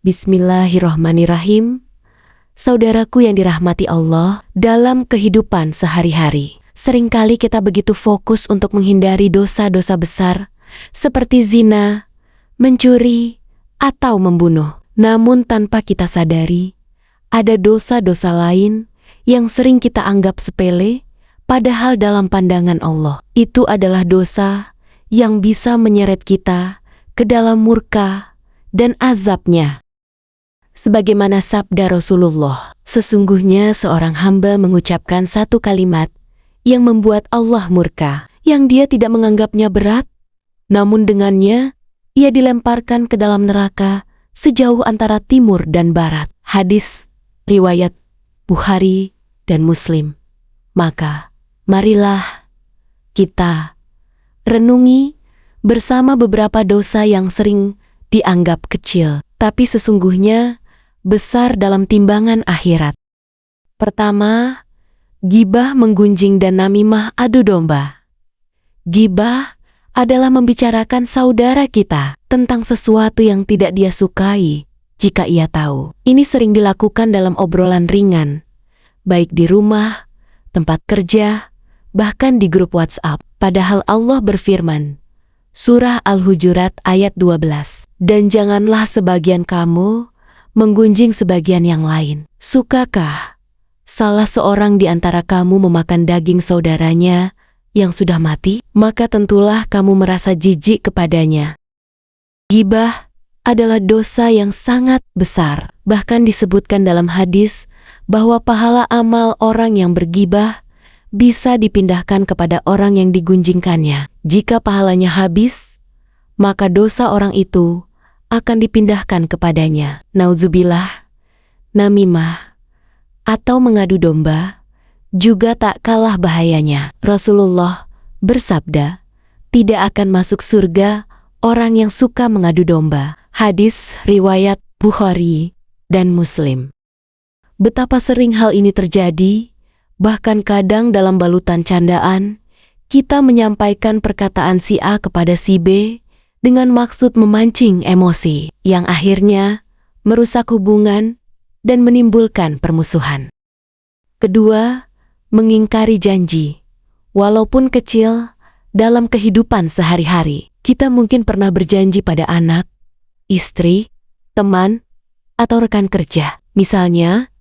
Bismillahirrahmanirrahim. Saudaraku yang dirahmati Allah, dalam kehidupan sehari-hari, seringkali kita begitu fokus untuk menghindari dosa-dosa besar, seperti zina, mencuri, atau membunuh. Namun tanpa kita sadari, ada dosa-dosa lain yang sering kita anggap sepele, padahal dalam pandangan Allah, itu adalah dosa yang bisa menyeret kita ke dalam murka dan azab-Nya. Sebagaimana sabda Rasulullah, sesungguhnya seorang hamba mengucapkan satu kalimat yang membuat Allah murka, yang dia tidak menganggapnya berat, namun dengannya ia dilemparkan ke dalam neraka sejauh antara timur dan barat. Hadis riwayat Bukhari dan Muslim. Maka, marilah kita renungi bersama beberapa dosa yang sering dianggap kecil, tapi sesungguhnya besar dalam timbangan akhirat. Pertama, gibah, menggunjing, dan namimah, adu domba. Gibah adalah membicarakan saudara kita tentang sesuatu yang tidak dia sukai jika ia tahu. Ini sering dilakukan dalam obrolan ringan, baik di rumah, tempat kerja, bahkan di grup WhatsApp. Padahal Allah berfirman, Surah Al-Hujurat ayat 12, "Dan janganlah sebagian kamu menggunjing sebagian yang lain. Sukakah salah seorang di antara kamu memakan daging saudaranya yang sudah mati? Maka tentulah kamu merasa jijik kepadanya." Gibah adalah dosa yang sangat besar. Bahkan disebutkan dalam hadis bahwa pahala amal orang yang bergibah bisa dipindahkan kepada orang yang digunjingkannya. Jika pahalanya habis, maka dosa orang itu akan dipindahkan kepadanya. Nauzubillah, namimah atau mengadu domba juga tak kalah bahayanya. Rasulullah bersabda, tidak akan masuk surga orang yang suka mengadu domba. Hadis riwayat Bukhari dan Muslim. Betapa sering hal ini terjadi, bahkan kadang dalam balutan candaan, kita menyampaikan perkataan si A kepada si B dengan maksud memancing emosi, yang akhirnya merusak hubungan dan menimbulkan permusuhan. Kedua, mengingkari janji. Walaupun kecil, dalam kehidupan sehari-hari, kita mungkin pernah berjanji pada anak, istri, teman, atau rekan kerja. Misalnya,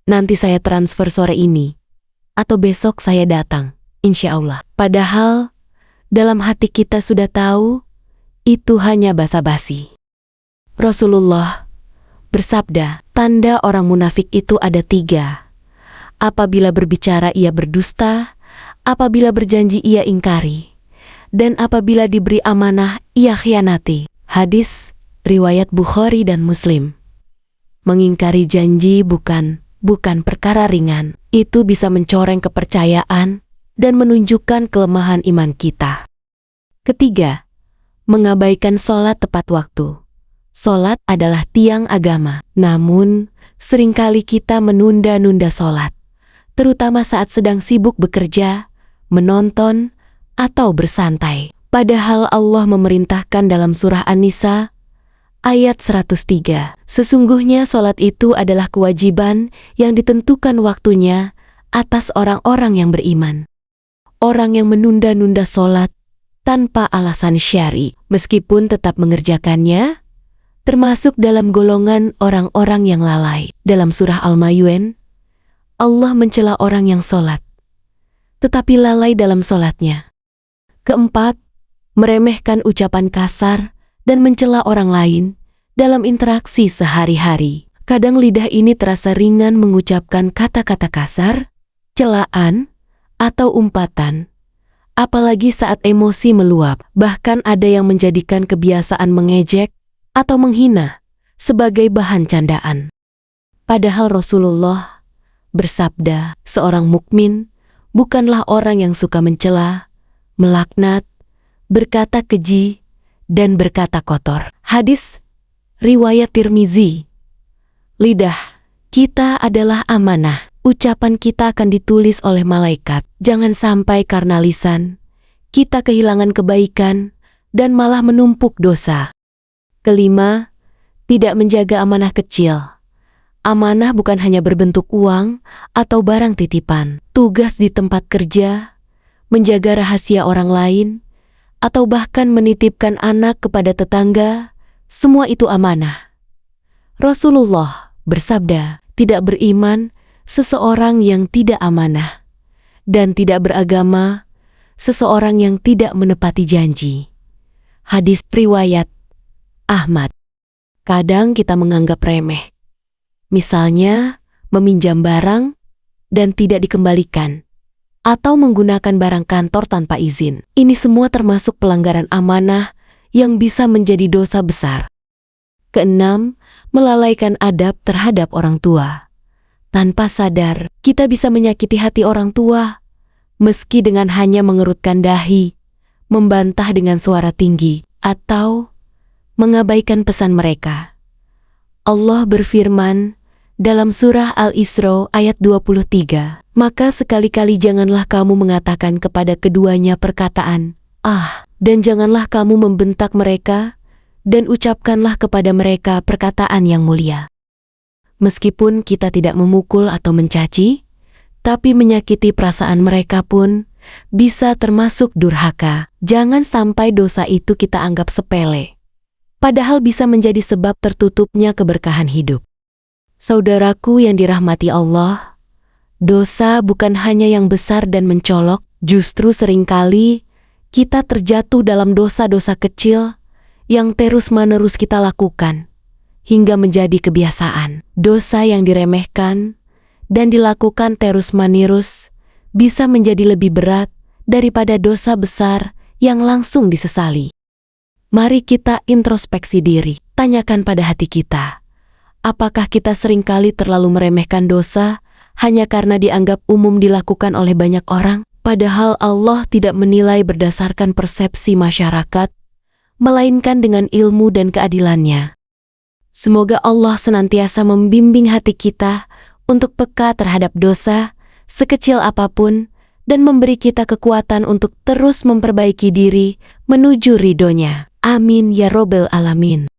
nanti saya transfer sore ini, atau besok saya datang, insya Allah. Padahal, dalam hati kita sudah tahu, itu hanya basa-basi. Rasulullah bersabda, tanda orang munafik itu ada 3. Apabila berbicara ia berdusta, apabila berjanji ia ingkari, dan apabila diberi amanah ia khianati. Hadis riwayat Bukhari dan Muslim. Mengingkari janji bukan perkara ringan. Itu bisa mencoreng kepercayaan dan menunjukkan kelemahan iman kita. Ketiga, mengabaikan sholat tepat waktu. Sholat adalah tiang agama, namun seringkali kita menunda-nunda sholat, terutama saat sedang sibuk bekerja, menonton, atau bersantai. Padahal Allah memerintahkan dalam surah An-Nisa, ayat 103, sesungguhnya sholat itu adalah kewajiban yang ditentukan waktunya atas orang-orang yang beriman. Orang yang menunda-nunda sholat tanpa alasan syar'i, meskipun tetap mengerjakannya, termasuk dalam golongan orang-orang yang lalai. Dalam surah Al-Mayyun, Allah mencela orang yang sholat, tetapi lalai dalam sholatnya. Keempat, meremehkan ucapan kasar dan mencela orang lain dalam interaksi sehari-hari. Kadang lidah ini terasa ringan mengucapkan kata-kata kasar, celaan, atau umpatan, apalagi saat emosi meluap. Bahkan ada yang menjadikan kebiasaan mengejek atau menghina sebagai bahan candaan. Padahal Rasulullah bersabda, seorang mukmin bukanlah orang yang suka mencela, melaknat, berkata keji, dan berkata kotor. Hadis riwayat Tirmizi. Lidah kita adalah amanah. Ucapan kita akan ditulis oleh malaikat. Jangan sampai karena lisan kita kehilangan kebaikan dan malah menumpuk dosa. Kelima, tidak menjaga amanah kecil. Amanah bukan hanya berbentuk uang atau barang titipan. Tugas di tempat kerja, menjaga rahasia orang lain, atau bahkan menitipkan anak kepada tetangga, semua itu amanah. Rasulullah bersabda, tidak beriman seseorang yang tidak amanah, dan tidak beragama seseorang yang tidak menepati janji. Hadis riwayat Ahmad. Kadang kita menganggap remeh. Misalnya, meminjam barang dan tidak dikembalikan, atau menggunakan barang kantor tanpa izin. Ini semua termasuk pelanggaran amanah yang bisa menjadi dosa besar. Keenam, melalaikan adab terhadap orang tua. Tanpa sadar, kita bisa menyakiti hati orang tua, meski dengan hanya mengerutkan dahi, membantah dengan suara tinggi, atau mengabaikan pesan mereka. Allah berfirman dalam surah Al-Isra ayat 23, maka sekali-kali janganlah kamu mengatakan kepada keduanya perkataan, "Ah," dan janganlah kamu membentak mereka, dan ucapkanlah kepada mereka perkataan yang mulia. Meskipun kita tidak memukul atau mencaci, tapi menyakiti perasaan mereka pun bisa termasuk durhaka. Jangan sampai dosa itu kita anggap sepele, padahal bisa menjadi sebab tertutupnya keberkahan hidup. Saudaraku yang dirahmati Allah, dosa bukan hanya yang besar dan mencolok, justru seringkali kita terjatuh dalam dosa-dosa kecil yang terus-menerus kita lakukan, hingga menjadi kebiasaan. Dosa yang diremehkan dan dilakukan terus-menerus bisa menjadi lebih berat daripada dosa besar yang langsung disesali. Mari kita introspeksi diri, tanyakan pada hati kita, apakah kita seringkali terlalu meremehkan dosa hanya karena dianggap umum dilakukan oleh banyak orang? Padahal Allah tidak menilai berdasarkan persepsi masyarakat, melainkan dengan ilmu dan keadilannya. Semoga Allah senantiasa membimbing hati kita untuk peka terhadap dosa, sekecil apapun, dan memberi kita kekuatan untuk terus memperbaiki diri menuju ridhonya. Amin ya Robbal Alamin.